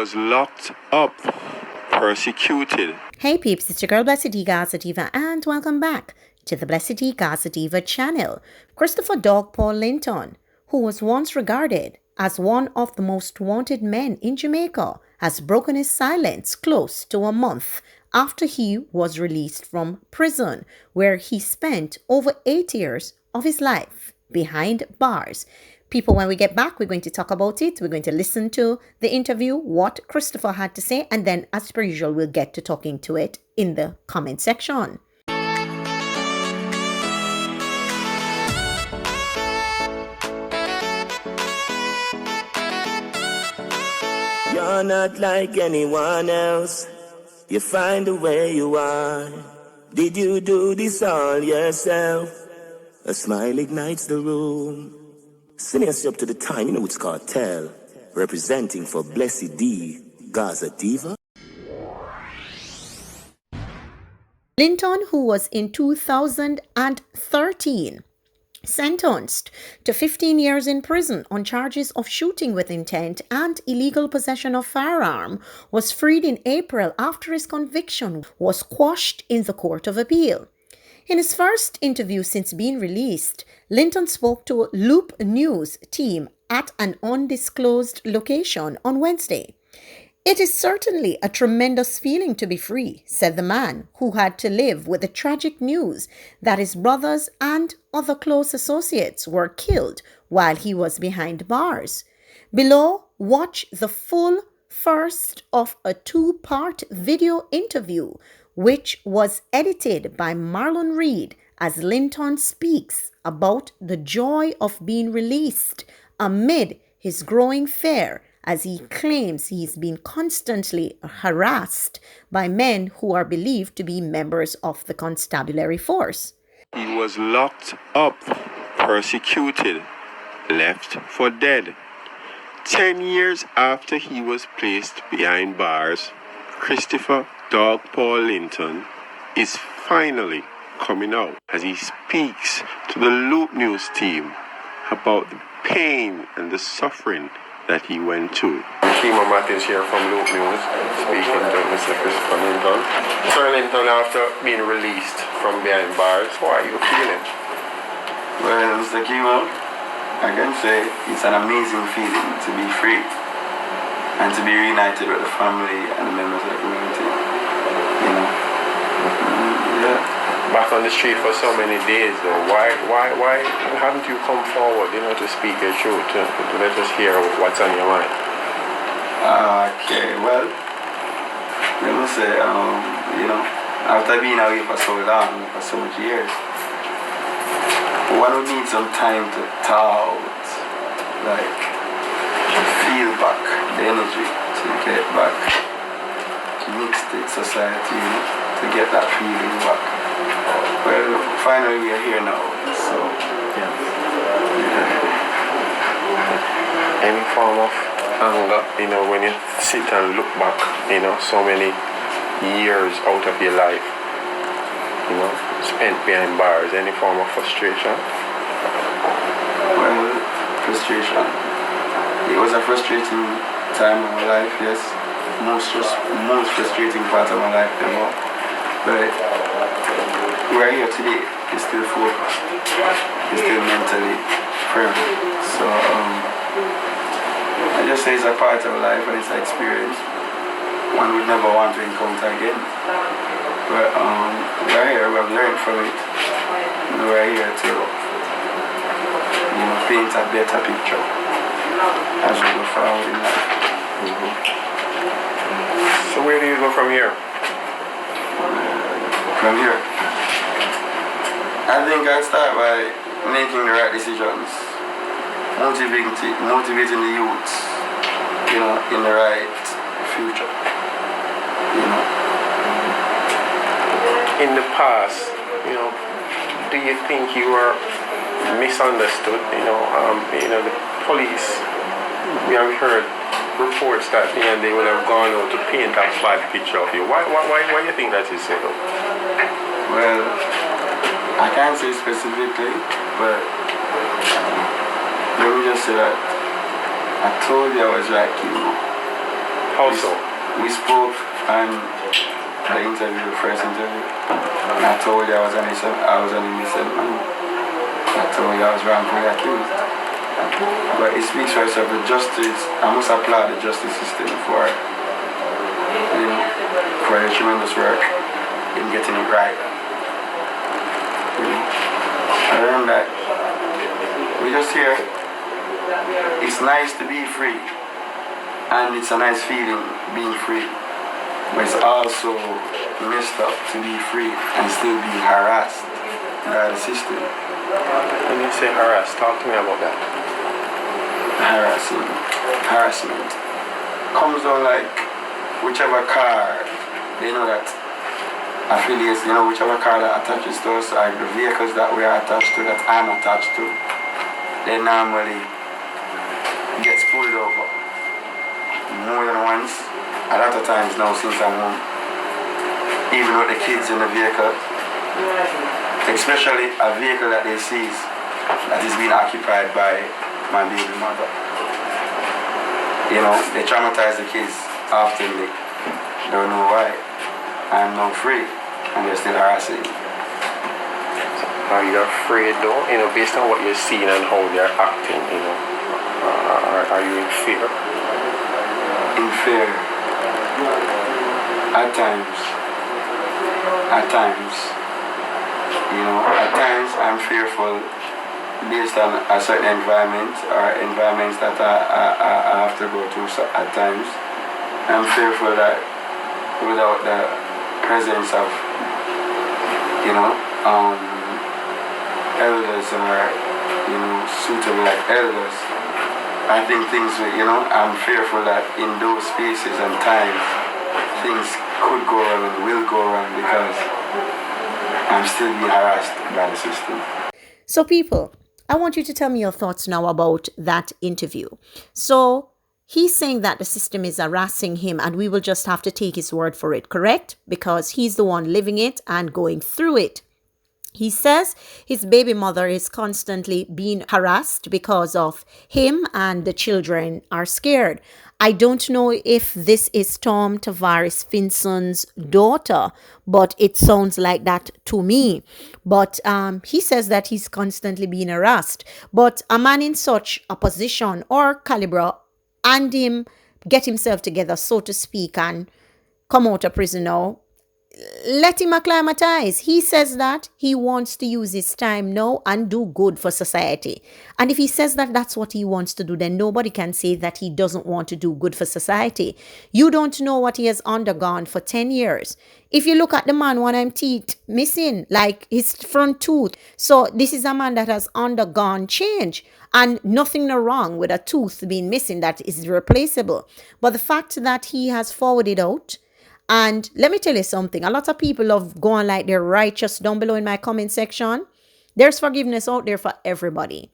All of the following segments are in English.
was locked up, persecuted. Hey peeps, it's your girl Blessydgazadiva and welcome back to the Blessydgazadiva channel. Christopher Dogpaw Linton, who was once regarded as one of the most wanted men in Jamaica, has broken his silence close to a month after he was released from prison, where he spent over 8 years of his life behind bars. People, when we get back, we're going to talk about it. We're going to listen to the interview, what Christopher had to say, and then, as per usual, we'll get to talking to it in the comment section. You're not like anyone else. You find the way you are. Did you do this all yourself? A smile ignites the room. Slience up to the time, you know it's Kartel, representing for Blessydgazadiva. Linton, who was in 2013 sentenced to 15 years in prison on charges of shooting with intent and illegal possession of firearm, was freed in April after his conviction was quashed in the Court of Appeal. In his first interview since being released, Linton spoke to Loop News team at an undisclosed location on Wednesday. "It is certainly a tremendous feeling to be free," said the man who had to live with the tragic news that his brothers and other close associates were killed while he was behind bars. Below, watch the full first of a two-part video interview, which was edited by Marlon Reed, as Linton speaks about the joy of being released amid his growing fear, as he claims he's been constantly harassed by men who are believed to be members of the constabulary force. He was locked up, persecuted, left for dead. 10 years after he was placed behind bars, Christopher Dogpaw Linton is finally coming out as he speaks to the Loop News team about the pain and the suffering that he went to. Kima Martins here from Loop News, speaking to Mr. Christopher Linton. Sir Linton, after being released from behind bars, how are you feeling? Well, Mr. Kima, I can say it's an amazing feeling to be free and to be reunited with the family and the members of the community. You know? Yeah. Back on the street for so many days though, why haven't you come forward, to speak your truth, to let us hear what's on your mind? Okay, well, let me say, after being away for so long, for so many years, one would need some time to thaw out, like, feel back the energy, to get back mixed with society, to get that feeling back. Well, finally we are here now, so yeah. Any form of anger, when you sit and look back, so many years out of your life, spent behind bars, any form of frustration? Well, frustration. It was a frustrating time of my life, yes. Most frustrating part of my life ever. But we're here today. You're still focused. You're still mentally firm. So I just say it's a part of life and it's an experience one would never want to encounter again. But we're here, we have learned from it. And we're here to paint a better picture as we go forward in life. Mm-hmm. So where do you go from here? From here, I think I'll start by making the right decisions, motivating the youth, in the right future. In the past, do you think you were misunderstood? The police, we have heard reports that they would have gone out to paint a bad picture of you. Why do you think that is so? Well, I can't say specifically, but let me just say that I told you I was like you. How so? We spoke on the interview, the first interview. And I told you I was an innocent man. I told you I was wrongfully accused. But it speaks for itself. The justice, I must applaud the justice system for their tremendous work in getting it right. I learned that we just here. It's nice to be free, and it's a nice feeling being free. But it's also messed up to be free and still be harassed by the system. When you say harassed, talk to me about that. Harassment comes on like whichever car, they know that affiliates, whichever car that attaches to us, like the vehicles that we are attached to, that I'm attached to, they normally gets pulled over more than once, a lot of times now since I'm home, even with the kids in the vehicle, especially a vehicle that they seize that is being occupied by my baby mother. They traumatize the kids often. They don't know why. I'm now free, and they're still harassing me. Are you afraid though, based on what you're seeing and how they're acting, are you in fear? In fear. At times. At times I'm fearful based on a certain environment or environments that I have to go through at times. I'm fearful that without the presence of, elders or, suitable like elders, I think things will, I'm fearful that in those spaces and times, things could go wrong and will go wrong because I'm still being harassed by the system. So people, I want you to tell me your thoughts now about that interview. So he's saying that the system is harassing him and we will just have to take his word for it, correct? Because he's the one living it and going through it. He says his baby mother is constantly being harassed because of him and the children are scared. I don't know if this is Tom Tavares Finson's daughter, but it sounds like that to me. But he says that he's constantly being harassed. But a man in such a position or caliber and him get himself together, so to speak, and come out of prison now, let him acclimatize. He says that he wants to use his time now and do good for society. And if he says that that's what he wants to do, then nobody can say that he doesn't want to do good for society. You don't know what he has undergone for 10 years. If you look at the man, one of his teeth missing, like his front tooth. So this is a man that has undergone change. And nothing wrong with a tooth being missing that is replaceable. But the fact that he has forwarded out, and let me tell you something, a lot of people have gone like they're righteous down below in my comment section. There's forgiveness out there for everybody.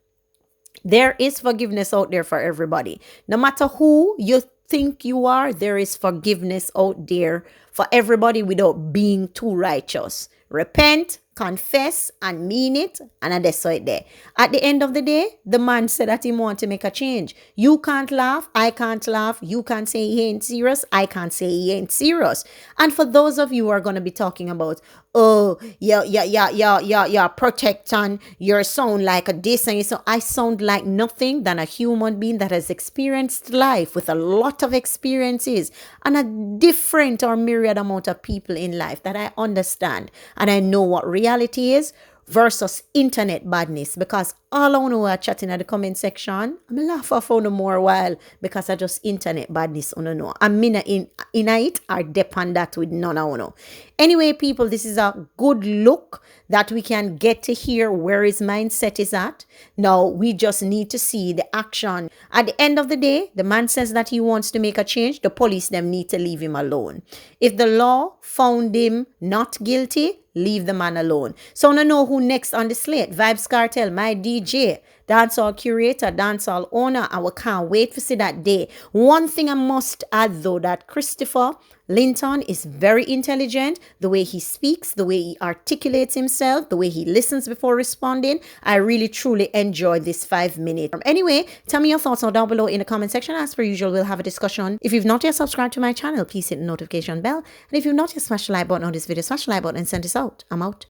There is forgiveness out there for everybody. No matter who you think you are, there is forgiveness out there for everybody without being too righteous. Repent, confess, and mean it, and that's it there. At the end of the day, the man said that he want to make a change. You can't laugh, I can't laugh. You can't say he ain't serious, I can't say he ain't serious. And for those of you who are going to be talking about, oh, yeah, protectant, you sound like a this and so I sound like nothing than a human being that has experienced life with a lot of experiences and a different or myriad amount of people in life that I understand and I know what reality is versus internet badness, because all I know are chatting at the comment section, I'm laugh off on more while because I just internet badness on no. I'm in it or depend that with none of no. Anyway, people, this is a good look that we can get to hear where his mindset is at. Now we just need to see the action. At the end of the day, the man says that he wants to make a change. The police them need to leave him alone. If the law found him not guilty, leave the man alone. So I don't know who next on the slate. Vybz Kartel, my dear. DJ, dancehall curator, dancehall owner, and we can't wait to see that day. One thing I must add though, that Christopher Linton is very intelligent. The way he speaks, the way he articulates himself, the way he listens before responding. I really truly enjoyed this 5 minute. Anyway, tell me your thoughts down below in the comment section. As per usual, we'll have a discussion. If you've not yet subscribed to my channel, please hit the notification bell. And if you've not yet smashed the like button on this video, smash the like button and send this out. I'm out.